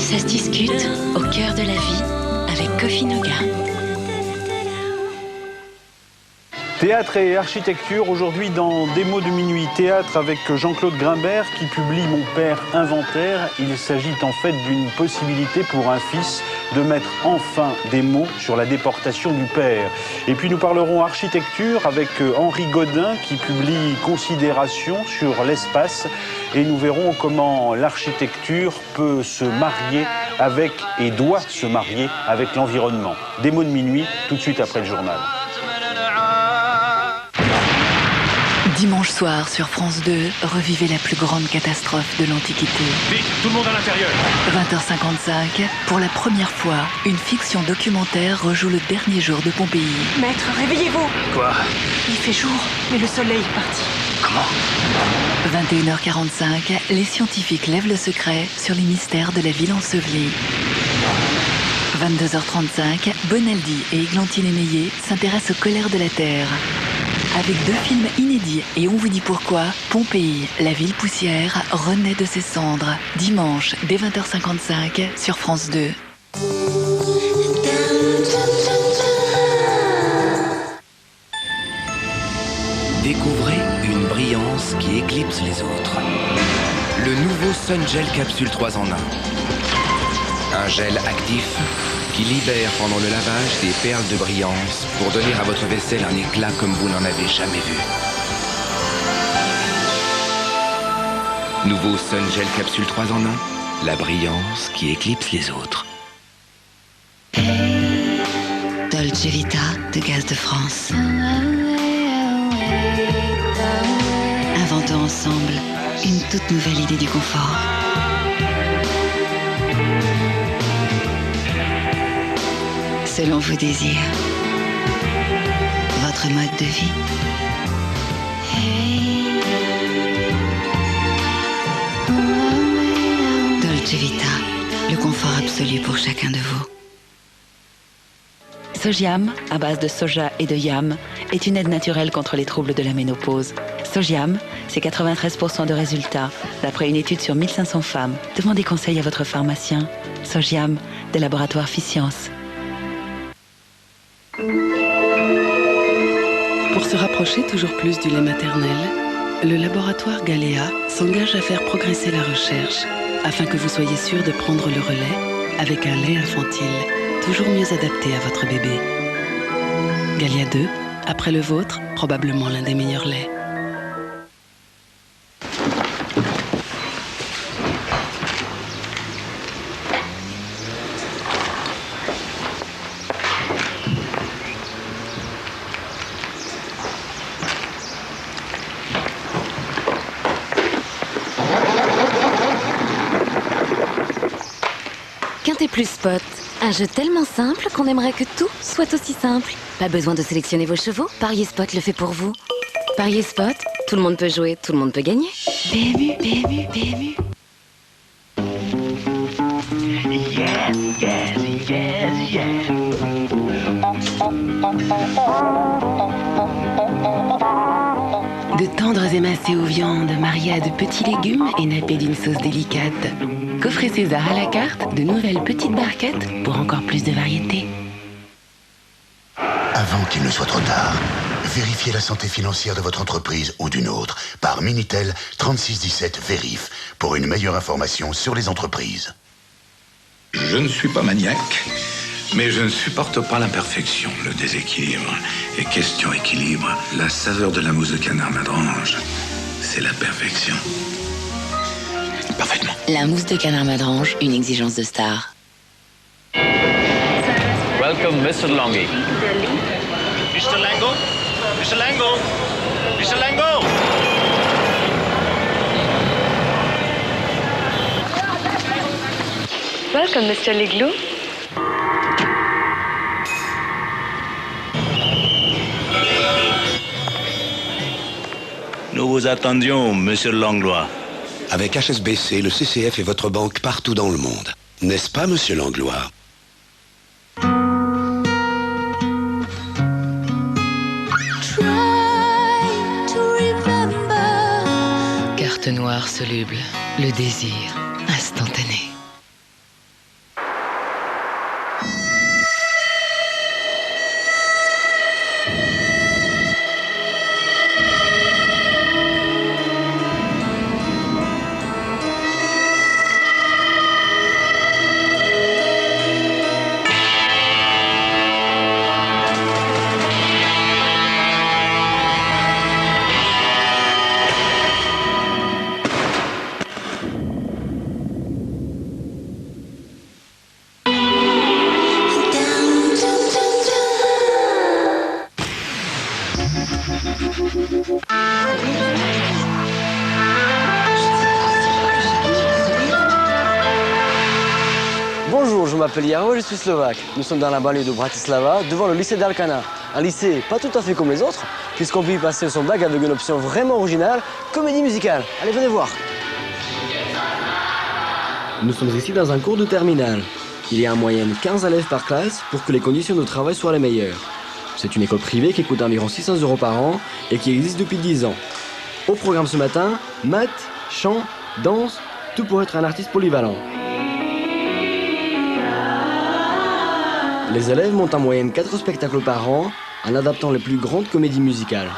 Ça se discute au cœur de la vie avec Kofi Noga. Théâtre et architecture, aujourd'hui dans Des mots de minuit. Théâtre avec Jean-Claude Grimbert qui publie Mon père inventaire. Il s'agit en fait d'une possibilité pour un fils de mettre enfin des mots sur la déportation du père. Et puis nous parlerons architecture avec Henri Godin qui publie Considération sur l'espace. Et nous verrons comment l'architecture peut se marier avec et doit se marier avec l'environnement. Des mots de minuit, tout de suite après le journal. Dimanche soir sur France 2, revivez la plus grande catastrophe de l'Antiquité. Vite, tout le monde à l'intérieur. 20h55, pour la première fois, une fiction documentaire rejoue le dernier jour de Pompéi. Maître, réveillez-vous. Quoi? Il fait jour, mais le soleil est parti. Comment? 21h45, les scientifiques lèvent le secret sur les mystères de la ville ensevelie. 22h35, Bonaldi et Églantine Émeillé s'intéressent aux colères de la Terre. Avec 2 films inédits et on vous dit pourquoi, Pompéi, la ville poussière, renaît de ses cendres. Dimanche, dès 20h55, sur France 2. Découvrez une brillance qui éclipse les autres. Le nouveau Sun Gel Capsule 3 en 1. Un gel actif qui libère pendant le lavage des perles de brillance pour donner à votre vaisselle un éclat comme vous n'en avez jamais vu. Nouveau Sun Gel Capsule 3 en 1, la brillance qui éclipse les autres. Dolce Vita de Gaz de France. Inventons ensemble une toute nouvelle idée du confort. Selon vos désirs, votre mode de vie. Dolce Vita, le confort absolu pour chacun de vous. Sojiam, à base de soja et de yam, est une aide naturelle contre les troubles de la ménopause. Sojiam, c'est 93% de résultats, d'après une étude sur 1500 femmes. Demandez conseil à votre pharmacien. Sojiam, des laboratoires Phiscience. Pour se rapprocher toujours plus du lait maternel, le laboratoire Galéa s'engage à faire progresser la recherche afin que vous soyez sûr de prendre le relais avec un lait infantile toujours mieux adapté à votre bébé. Galéa 2, après le vôtre, probablement l'un des meilleurs laits. Quintet Plus Spot, un jeu tellement simple qu'on aimerait que tout soit aussi simple. Pas besoin de sélectionner vos chevaux, Parier Spot le fait pour vous. Parier Spot, tout le monde peut jouer, tout le monde peut gagner. PMU, PMU, PMU. Yes, yes, yes, yes. De tendres émincés aux viandes mariés à de petits légumes et nappés d'une sauce délicate. Coffret César à la carte, de nouvelles petites barquettes pour encore plus de variété. Avant qu'il ne soit trop tard, vérifiez la santé financière de votre entreprise ou d'une autre par Minitel 3617 Vérif pour une meilleure information sur les entreprises. Je ne suis pas maniaque, mais je ne supporte pas l'imperfection, le déséquilibre. Et question équilibre, la saveur de la mousse de canard madrange, c'est la perfection. Parfaitement. La mousse de canard madrange, une exigence de star. Welcome, Mr. Longy. Mr. Lango? Mr. Lango? Mr. Lango? Welcome, Mr. Leglou. Nous vous attendions, monsieur Langlois. Avec HSBC, le CCF est votre banque partout dans le monde. N'est-ce pas, monsieur Langlois? Carte noire soluble, le désir instantané. m'appelle Jaro, je suis slovaque. Nous sommes dans la banlieue de Bratislava, devant le lycée d'Alcana. Un lycée pas tout à fait comme les autres, puisqu'on peut y passer son bac avec une option vraiment originale, comédie musicale. Allez, venez voir. Nous sommes ici dans un cours de terminale. Il y a en moyenne 15 élèves par classe pour que les conditions de travail soient les meilleures. C'est une école privée qui coûte environ 600 € par an et qui existe depuis 10 ans. Au programme ce matin, maths, chant, danse, tout pour être un artiste polyvalent. Les élèves montent en moyenne 4 spectacles par an en adaptant les plus grandes comédies musicales.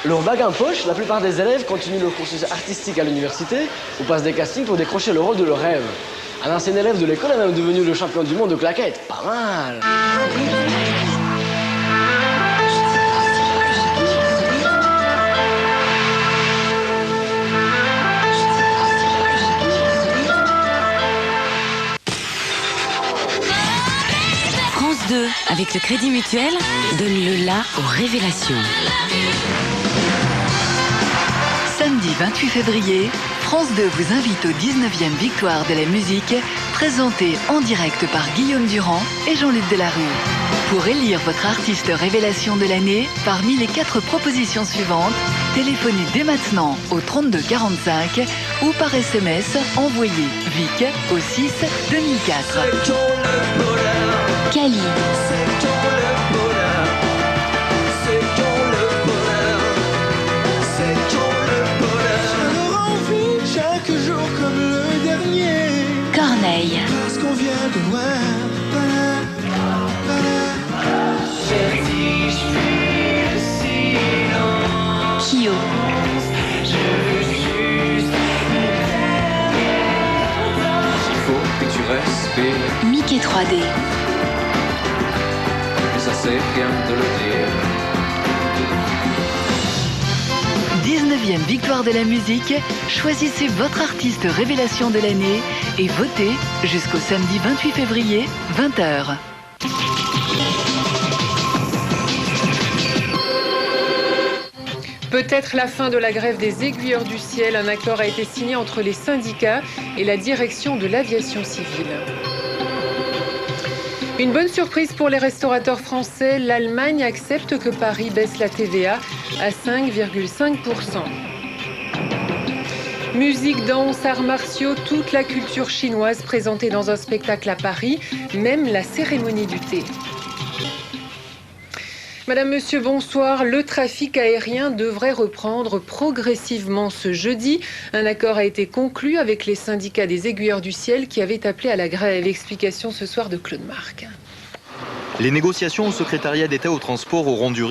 Leur bague en poche, la plupart des élèves continuent leur cursus artistique à l'université ou passent des castings pour décrocher le rôle de leur rêve. Un ancien élève de l'école est même devenu le champion du monde de claquettes. Pas mal! France 2, avec le Crédit Mutuel, donne le la aux révélations. Samedi 28 février, France 2 vous invite aux 19e Victoires de la musique, présentée en direct par Guillaume Durand et Jean-Luc Delarue. Pour élire votre artiste révélation de l'année, parmi les 4 propositions suivantes, téléphonez dès maintenant au 32 45 ou par SMS, envoyez VIC au 6 2004. Cali. Chaque jour comme le dernier. Corneille. Parce qu'on vient de loin. Kyo. Il faut que tu respires. Mickey 3D. Ça c'est rien de le dire. 19e Victoire de la musique, choisissez votre artiste révélation de l'année et votez jusqu'au samedi 28 février, 20h. Peut-être la fin de la grève des aiguilleurs du ciel. Un accord a été signé entre les syndicats et la direction de l'aviation civile. Une bonne surprise pour les restaurateurs français. L'Allemagne accepte que Paris baisse la TVA à 5,5%. Musique, danse, arts martiaux, toute la culture chinoise présentée dans un spectacle à Paris, même la cérémonie du thé. Madame, Monsieur, bonsoir. Le trafic aérien devrait reprendre progressivement ce jeudi. Un accord a été conclu avec les syndicats des aiguilleurs du ciel qui avaient appelé à la grève. Explication ce soir de Claude Marc. Les négociations au secrétariat d'État au transport auront duré